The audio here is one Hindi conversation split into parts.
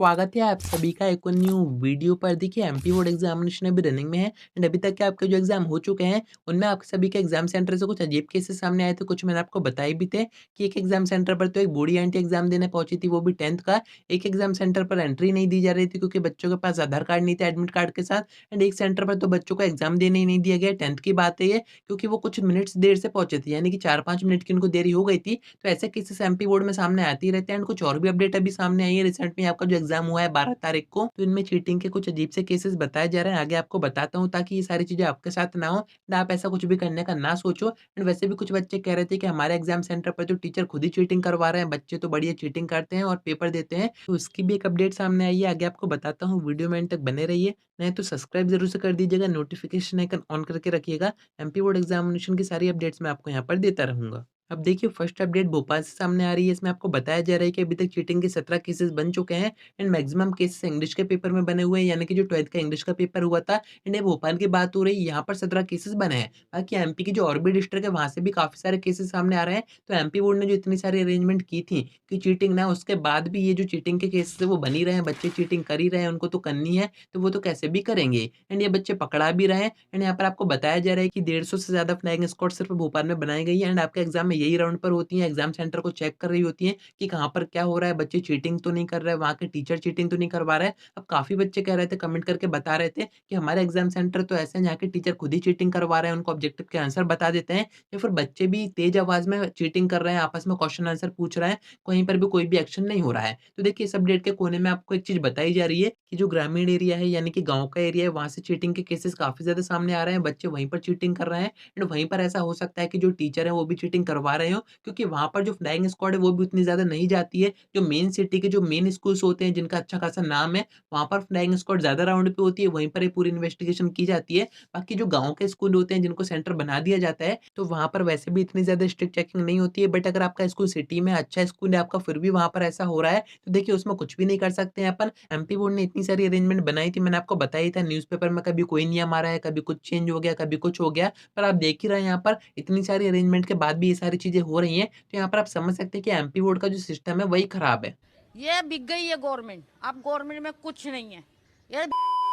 स्वागत है आप सभी का एक और न्यू वीडियो पर। देखिए एमपी बोर्ड एग्जामिनेशन अभी रनिंग में है एंड अभी तक के आपके जो एग्जाम हो चुके हैं उनमें आप सभी के एग्जाम सेंटर से कुछ अजीब केसेस सामने आए थे। कुछ मैंने आपको बताए भी थे कि एक एग्जाम सेंटर पर तो एक बूढ़ी आंटी एग्जाम देने पहुंची थी, वो भी 10th का। एक एग्जाम सेंटर पर एंट्री नहीं दी जा रही थी क्योंकि बच्चों के पास आधार कार्ड नहीं था एडमिट कार्ड के साथ। एंड एक सेंटर पर तो बच्चों को एग्जाम देने ही नहीं दिया गया। 10th की बात है ये, क्योंकि वो कुछ मिनट्स देर से पहुंचे थे, यानी कि 4-5 मिनट की उनको देरी हो गई थी। तो ऐसे केसेस एमपी बोर्ड में सामने आते ही रहते हैं। एंड कुछ और भी अपडेट अभी सामने आई है रिसेंट में। आपका जो एग्जाम हुआ है 12 तारीख को, तो इनमें चीटिंग के कुछ अजीब से केसेस बताए जा रहे हैं। आगे आपको बताता हूँ ताकि ये सारी चीजें आपके साथ ना हो एंड आप ऐसा कुछ भी करने का ना सोचो। एंड वैसे भी कुछ बच्चे कह रहे थे कि हमारे एग्जाम सेंटर पर तो टीचर खुद ही चीटिंग करवा रहे हैं, बच्चे तो बढ़िया चीटिंग करते हैं और पेपर देते हैं। तो उसकी भी एक अपडेट सामने आई है, आगे आपको बताता हूँ। वीडियो में एंड तक बने रहिए, नहीं तो सब्सक्राइब जरूर से कर दीजिएगा, नोटिफिकेशन आइकन ऑन करके रखिएगा। एमपी बोर्ड एग्जामिनेशन की सारी अपडेट्स मैं आपको यहाँ पर देता रहूंगा। अब देखिए फर्स्ट अपडेट भोपाल से सामने आ रही है। इसमें आपको बताया जा रहा है कि अभी तक चीटिंग के 17 केसेस बन चुके हैं एंड मैक्सिमम केसेस इंग्लिश के पेपर में बने हुए हैं, यानी कि जो 12th का इंग्लिश का पेपर हुआ था। एंड ये भोपाल की बात हो रही है, यहाँ पर 17 केसेस बने हैं। बाकी एमपी की जो और भी डिस्ट्रिक्ट है वहां से भी काफी सारे केसेस सामने आ रहे हैं। तो एमपी बोर्ड ने जो इतनी सारी अरेंजमेंट की थी कि चीटिंग ना, उसके बाद भी ये जो चीटिंग के केसेस है वो बनी रहे हैं। बच्चे चीटिंग कर ही रहे हैं, उनको तो करनी है तो वो तो कैसे भी करेंगे। एंड ये बच्चे पकड़ा भी रहे हैं। एंड यहाँ पर आपको बताया जा रहा है कि 150 से ज्यादा फ्लाइंग स्क्वाड सिर्फ भोपाल में बनाई गई है। एंड आपके एग्जाम में यही राउंड पर होती है, एग्जाम सेंटर को चेक कर रही होती है कि कहाँ पर क्या हो रहा है, बच्चे चीटिंग तो नहीं कर रहे हैं, वहाँ के टीचर चीटिंग तो नहीं करवा रहे हैं। अब काफी बच्चे कह रहे थे, कमेंट करके बता रहे थे कि हमारे एग्जाम सेंटर तो ऐसे हैं जहाँ के टीचर खुद ही चीटिंग करवा रहे हैं, उनको ऑब्जेक्टिव के आंसर बता देते हैं, या फिर बच्चे भी तेज आवाज में चीटिंग कर रहे हैं, आपस में क्वेश्चन आंसर पूछ रहे हैं, कहीं पर भी कोई भी एक्शन नहीं हो रहा है। तो देखिए इस अपडेट के कोने में आपको एक चीज बताई जा रही है कि जो ग्रामीण एरिया है, यानी कि गाँव का एरिया है, वहाँ से चीटिंग के केसेस काफी ज्यादा सामने आ रहे हैं। बच्चे वहीं पर चीटिंग कर रहे हैं एंड वहीं पर ऐसा हो सकता है कि जो टीचर है वो भी चीटिंग करवा रहे हो, क्योंकि वहाँ पर जो फ्लाइंग स्क्वाड है वो भी उतनी ज्यादा नहीं जाती है। जो मेन सिटी के जो मेन स्कूल्स होते हैं जिनका अच्छा खासा नाम है, वहाँ पर फ्लाइंग स्क्वाड ज़्यादा राउंड पे होती है, वहीं पर ये पूरी इन्वेस्टिगेशन की जाती है। बाकी जो गाँव के स्कूल होते हैं जिनको सेंटर बना दिया जाता है, तो वहाँ पर वैसे भी इतनी ज़्यादा स्ट्रिक्ट चेकिंग नहीं होती है। बट अगर आपका स्कूल सिटी में अच्छा स्कूल है आपका, फिर भी वहाँ पर ऐसा हो रहा है, तो देखिए उसमें कुछ भी नहीं कर सकते हैं अपन। एमपी बोर्ड ने इतनी सारी अरेंजमेंट बनाई थी, मैंने आपको बताया ही था न्यूज़पेपर में, कभी कोई नियम आ रहा है, कभी कुछ चेंज हो गया, कभी कुछ हो गया। पर आप देख ही रहे हैं यहाँ पर इतनी सारी अरेंजमेंट के बाद भी ये सारी चीज़ें हो रही हैं। तो यहाँ पर आप समझ सकते हैं कि एमपी बोर्ड का जो सिस्टम है वही खराब है। ये बिक गई है गवर्नमेंट। अब गवर्नमेंट में कुछ नहीं है। ये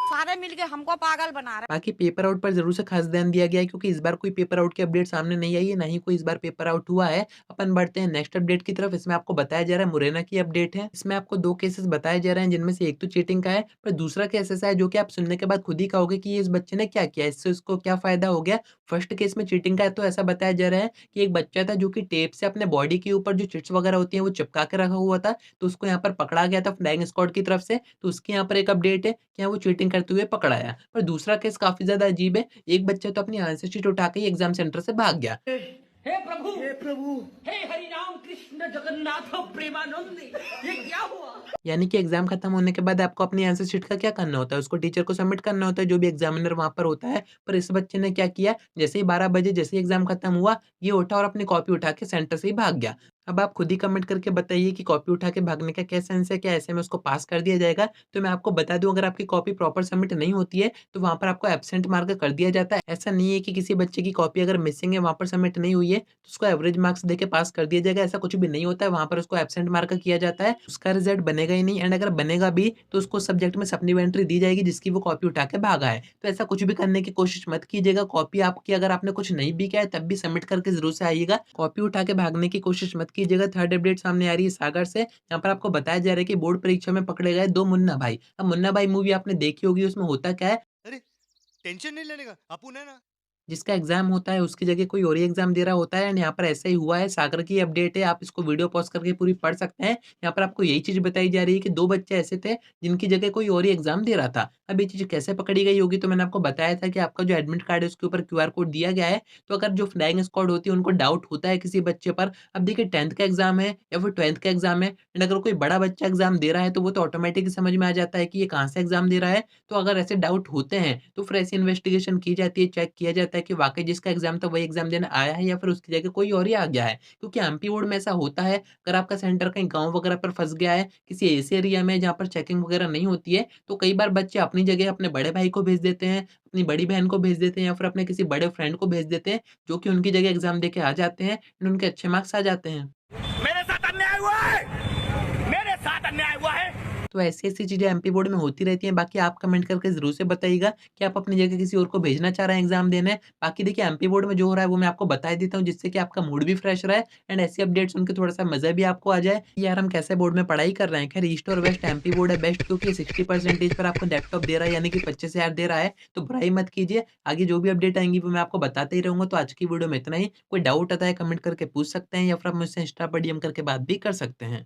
सारे मिलके हमको पागल बना रहे बाकी पेपर आउट पर ज़रूर से खास ध्यान दिया गया है, क्योंकि इस बार कोई पेपर आउट की अपडेट सामने नहीं आई है, ना ही कोई इस बार पेपर आउट हुआ है। अपन बढ़ते हैं नेक्स्ट अपडेट की तरफ। इसमें आपको बताया जा रहा है मुरैना की अपडेट है। इसमें आपको 2 केसेस बताए जा रहे हैं, जिनमें से एक तो चीटिंग का है, पर दूसरा केस ऐसा है जो कि आप सुनने के बाद खुद ही कहोगे कि ये इस बच्चे ने क्या किया, इससे उसको क्या फ़ायदा हो गया। फर्स्ट केस में चीटिंग का है, तो ऐसा बताया जा रहा है कि एक बच्चा था जो कि टेप से अपने बॉडी के ऊपर जो चिट्स वगैरह होती हैं वो चिपका के रखा हुआ था, तो उसको यहाँ पर पकड़ा गया था फ्लाइंग स्क्वाड की तरफ से। तो उसकी यहाँ पर एक अपडेट है कि हाँ, वो चीटिंग करते हुए पकड़ा आया। पर दूसरा केस काफ़ी ज़्यादा अजीब है। एक बच्चा तो अपनी आंसर शीट उठा के ही एग्ज़ाम सेंटर से भाग गया। हे प्रभु, हे प्रभु, हे हरि राम कृष्ण जगन्नाथ प्रेमानंद, ये क्या हुआ? यानी कि एग्ज़ाम खत्म होने के बाद आपको अपनी आंसर शीट का क्या करना होता है? उसको टीचर को सबमिट करना होता है, जो भी एग्ज़ामिनर वहाँ पर होता है। पर इस बच्चे ने क्या किया, जैसे ही 12 बजे जैसे ही एग्ज़ाम खत्म हुआ, ये उठा और अपनी कॉपी उठा के सेंटर से ही भाग गया। अब आप खुद ही कमेंट करके बताइए कि कॉपी उठा के भागने का क्या सेंस है? क्या ऐसे में उसको पास कर दिया जाएगा? तो मैं आपको बता दूँ, अगर आपकी कॉपी प्रॉपर सबमिट नहीं होती है, तो वहाँ पर आपको एब्सेंट मार्क कर दिया जाता है। ऐसा नहीं है कि किसी बच्चे की कॉपी अगर मिसिंग है, वहाँ पर सबमिट नहीं हुई है, तो उसको एवरेज मार्क्स देके पास कर दिया जाएगा, ऐसा कुछ भी नहीं होता है। वहाँ पर उसको एब्सेंट मार्क किया जाता है, उसका रिज़ल्ट बनेगा ही नहीं। एंड अगर बनेगा भी, तो उसको सब्जेक्ट में सप्लीमेंट्री दी जाएगी जिसकी वो कॉपी उठा के भागा है। तो ऐसा कुछ भी करने की कोशिश मत कीजिएगा। कॉपी आपकी अगर आपने कुछ नहीं भी किया है, तब भी सबमिट करके ज़रूर से आइएगा। कॉपी उठा के भागने की कोशिश मत कीजिएगा। थर्ड अपडेट सामने आ रही है सागर से। यहाँ पर आपको बताया जा रहा है कि बोर्ड परीक्षा में पकड़े गए 2 मुन्ना भाई। अब मुन्ना भाई मूवी आपने देखी होगी, उसमें होता क्या है, अरे! टेंशन नहीं लेने का, अपुन है ना। जिसका एग्ज़ाम होता है उसकी जगह कोई और ही एग्ज़ाम दे रहा होता है। एंड यहाँ पर ऐसा ही हुआ है, सागर की अपडेट है, आप इसको वीडियो पॉज़ करके पूरी पढ़ सकते हैं। यहाँ पर आपको यही चीज़ बताई जा रही है कि 2 बच्चे ऐसे थे जिनकी जगह कोई और ही एग्ज़ाम दे रहा था। अब ये चीज़ कैसे पकड़ी गई होगी, तो मैंने आपको बताया था कि आपका जो एडमिट कार्ड है उसके ऊपर क्यूआर कोड दिया गया है। तो अगर जो फ्लाइंग स्क्वाड होती है उनको डाउट होता है किसी बच्चे पर, अब देखिए 10th का एग्ज़ाम है या फिर 12th का एग्ज़ाम है, एंड अगर कोई बड़ा बच्चा एग्ज़ाम दे रहा है तो वो तो ऑटोमेटिक समझ में आ जाता है कि ये कहाँ से एग्ज़ाम दे रहा है। तो अगर ऐसे डाउट होते हैं, तो फिर ऐसी इन्वेस्टिगेशन की जाती है, चेक किया जाता है कि वाक़ई जिसका एग्ज़ाम था वही एग्ज़ाम देने आया है या फिर उसकी जगह कोई और ही आ गया है। क्योंकि एमपी बोर्ड में ऐसा होता है, अगर आपका सेंटर कहीं गाँव वगैरह पर फँस गया है, किसी ऐसे एरिया में जहाँ पर चेकिंग वगैरह नहीं होती है, तो कई बार बच्चे अपनी जगह अपने बड़े भाई को भेज देते हैं, अपनी बड़ी बहन को भेज देते हैं या फिर अपने किसी बड़े फ्रेंड को भेज देते हैं, जो कि उनकी जगह एग्ज़ाम देके आ जाते हैं एंड उनके अच्छे मार्क्स आ जाते हैं। मेरे साथ अन्याय हुआ है, मेरे साथ अन्याय हुआ है। तो ऐसी-ऐसी चीज़ें एमपी बोर्ड में होती रहती हैं। बाकी आप कमेंट करके ज़रूर से बताइएगा कि आप अपनी जगह किसी और को भेजना चाह रहे हैं एग्ज़ाम देने। बाकी देखिए एमपी बोर्ड में जो हो रहा है वो मैं आपको बता ही देता हूँ जिससे कि आपका मूड भी फ्रेश रहे एंड ऐसी अपडेट सुन के थोड़ा-सा मज़ा भी आपको आ जाए कि यार हम कैसे बोर्ड में पढ़ाई कर रहे हैं। खैर ईस्ट और वेस्ट एमपी बोर्ड है बेस्ट क्योंकि 60% पर आपको लैपटॉप दे रहा है यानी कि 25,000 दे रहा है। तो बुराई मत कीजिए। आगे जो भी अपडेट आएँगी वो मैं आपको बताते ही रहूँगा। तो आज की वीडियो में इतना ही। कोई डाउट आता है कमेंट करके पूछ सकते हैं या फिर आप मुझसे इंस्टा पर डीएम करके बात भी कर सकते हैं।